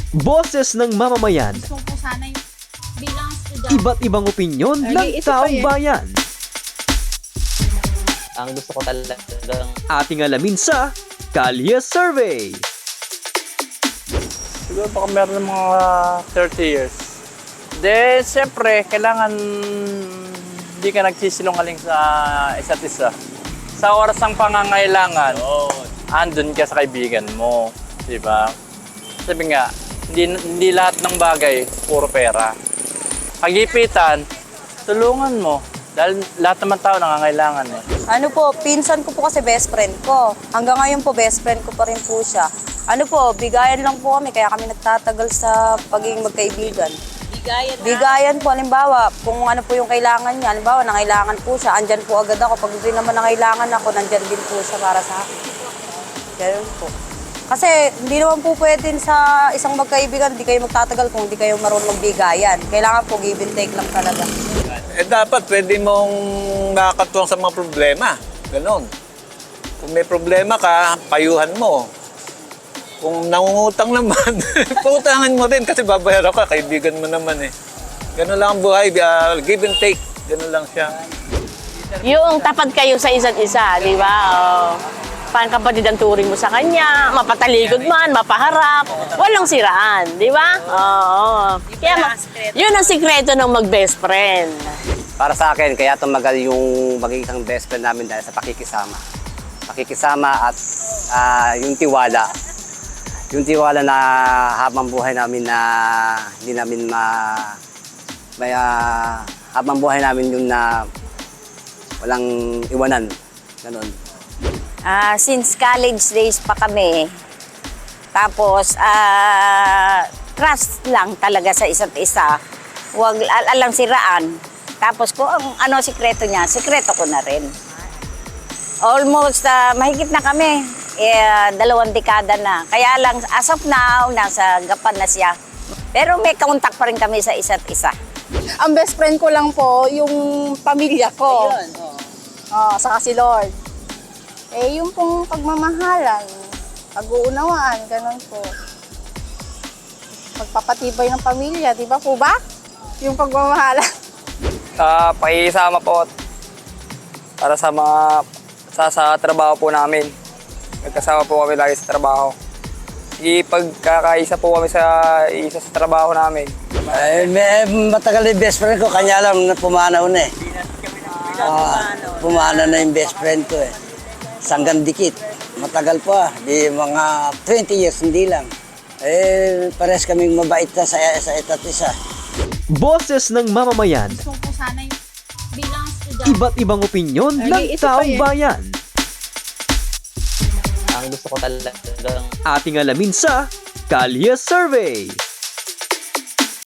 Boses ng mamamayan, Gusto ko sana yung bilang estudyante. iba't ibang opinyon ng taong bayan. Ang gusto ko talagang Ating alamin sa Kalye Survey. Siguro baka meron ng mga 30 years. De, siyempre, kailangan hindi ka nagsisilungaling sa isa't isa. Sa oras ng pangangailangan, andun ka sa kaibigan mo. Di ba? Sabi nga, hindi lahat ng bagay puro pera. Kagipitan, tulungan mo. Dahil lahat naman tao nangangailangan eh. Ano po, pinsan ko po kasi best friend ko. Hanggang ngayon po, best friend ko pa rin po siya. Ano po, bigayan lang po kami, kaya kami nagtatagal sa pagiging magkaibigan. Bigayan po, halimbawa, kung ano po yung kailangan niya, halimbawa, nangailangan po siya, andyan po agad ako. Pag hindi naman nangailangan ako, nandyan din po siya para sa akin. Ganun po. Kasi hindi naman po pwede sa isang magkaibigan, hindi kayo magtatagal kung hindi kayo marunong magbigayan. Kailangan po give and take lang talaga. Dapat pwede mong nakakatuwang sa mga problema. Ganon. Kung may problema ka, payuhan mo. Kung nangungutang naman, pautangan mo din kasi babayaran ka, kaibigan mo naman eh. Ganon lang ang buhay, give and take. Ganon lang siya. Yung tapat kayo sa isa't isa, di ba? Pangkapatid ang turing mo sa kanya, mapatalikod man, mapaharap, walang siraan, di ba? Oo. Kaya yun ang sikreto ng mag-best friend. para sa akin, kaya tumagal yung magiging best friend namin dahil sa pakikisama. Pakikisama at yung tiwala. Yung tiwala na habang buhay namin na hindi namin habang buhay namin yung na walang iwanan. Ganon. Since college days pa kami, tapos trust lang talaga sa isa't isa. Huwag alang siraan. Tapos kung ano sikreto niya, sikreto ko na rin. Almost mahigit na kami. 2 dekada na. Kaya lang as of now, nasa Gapan na siya. Pero may contact pa rin kami sa isa't isa. Ang best friend ko lang po, yung pamilya ko. Saka si Lord. Yung pong pagmamahalan, pag-uunawaan, ganun po. Pagpapatibay ng pamilya, di ba po ba? Yung pagmamahalan. Pakikisama po para sa mga sa trabaho po namin. Nagkasama po kami lagi sa trabaho. Pagkakaisa po kami sa isa sa trabaho namin. Matagal na yung best friend ko, kanya alam na pumanaw na eh. Pumanaw na yung best friend ko eh. Sanggang dikit. Matagal pa, di mga 20 years, hindi lang. Pares kaming mabait na sa isa't isa. Boses ng mamamayan, Gusto ko sana yung bilang estudyante. iba't ibang opinyon ng taong bayan. ang gusto ko talagang Ating alamin sa Kalye Survey.